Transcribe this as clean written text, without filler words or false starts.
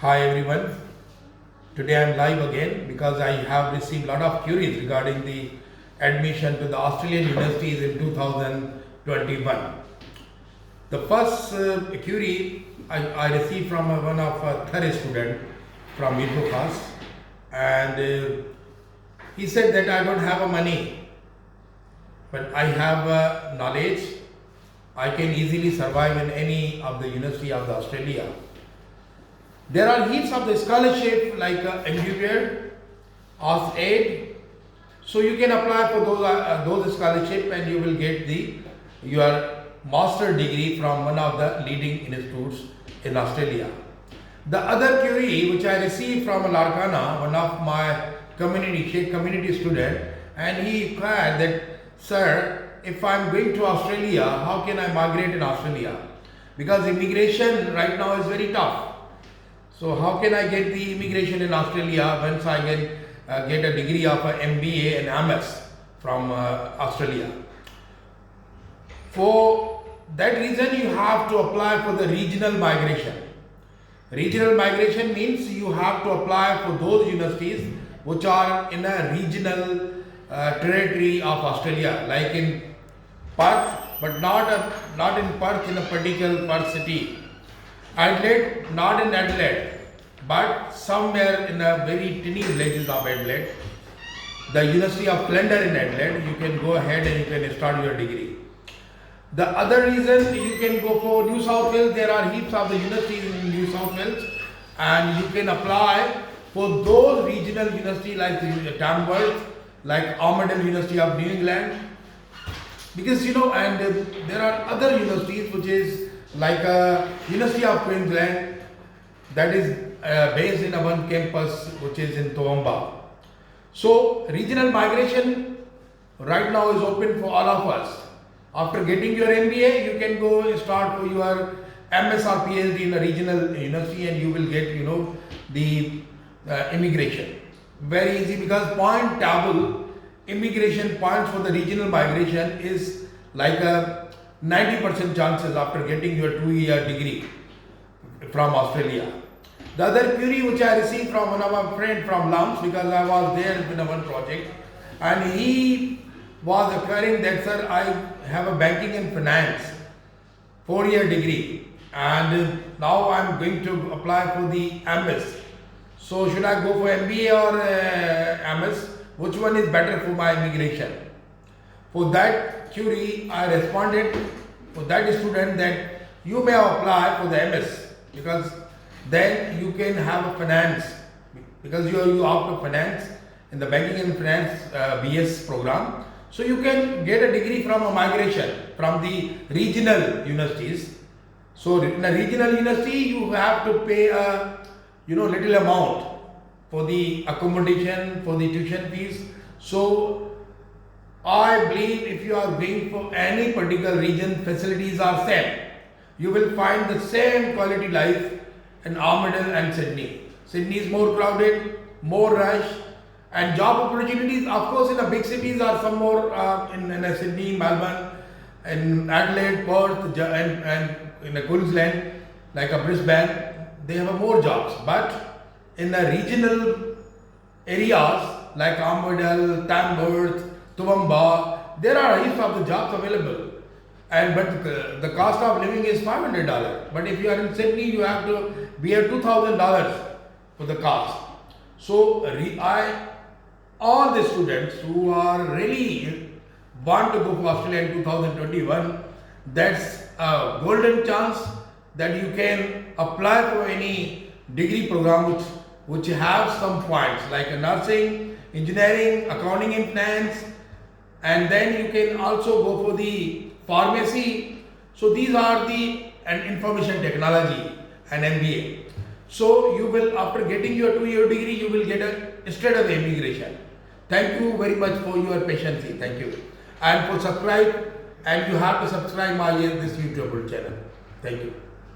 Hi everyone. Today I am live again because I have received a lot of queries regarding the admission to the Australian universities in 2021. The first query I received from one of a third student from Midwest, and he said that I don't have a money, but I have knowledge. I can easily survive in any of the university of the Australia. There are heaps of the scholarship like MBA, AusAid, so you can apply for those scholarship and you will get your master degree from one of the leading institutes in Australia. The other query which I received from Larkana, one of my community student, and he inquired that, sir, if I'm going to Australia, how can I migrate in Australia? Because immigration right now is very tough. So how can I get the immigration in Australia once I can get a degree of MBA and MS from Australia? For that reason, you have to apply for the regional migration. Regional migration means you have to apply for those universities which are in a regional territory of Australia, like in Perth, but not in Perth in a particular Perth city. Adelaide, not in Adelaide, but somewhere in a very tiny villages of Adelaide. The University of Flinders in Adelaide, you can go ahead and you can start your degree. The other reason you can go for New South Wales, there are heaps of the universities in New South Wales, and you can apply for those regional universities like Tamworth, like Armidale University of New England, because and there are other universities which is like University of Queensland, that is based in one campus which is in Toowoomba. So regional migration right now is open for all of us. After getting your MBA, you can go and start for your MS or PhD in a regional university, and you will get the immigration. Very easy, because point table immigration points for the regional migration is like a 90% chances after getting your 2-year degree from Australia. The other query which I received from one of my friend from LUMS, because I was there in one project, and he was acquiring that, sir, I have a banking and finance 4-year degree, and now I am going to apply for the MS. So should I go for MBA or MS? Which one is better for my immigration? For that query, I responded for that student that you may apply for the MS, because then you can have a finance, because you have to finance in the banking and finance BS program. So you can get a degree from a migration from the regional universities. So in a regional university, you have to pay a little amount for the accommodation, for the tuition fees. So I believe if you are going for any particular region, facilities are same. You will find the same quality life in Armidale and Sydney. Sydney is more crowded, more rush, and job opportunities, of course, in the big cities are some more in Sydney, Melbourne, in Adelaide, Perth, and in Queensland, like a Brisbane, they have more jobs. But in the regional areas like Armidale, Tamworth, Toowoomba, there are heaps of the jobs available, but the cost of living is $500. But if you are in Sydney, you have to bear $2,000 for the cost. So all the students who are really want to go for Australia in 2021, that's a golden chance that you can apply for any degree program which have some points like nursing, engineering, accounting and finance, and then you can also go for the pharmacy. So these are and information technology and MBA. So you will, after getting your 2-year degree, you will get a straight away immigration. Thank you very much for your patience. Thank you. And for subscribe, and you have to subscribe my this YouTube channel. Thank you.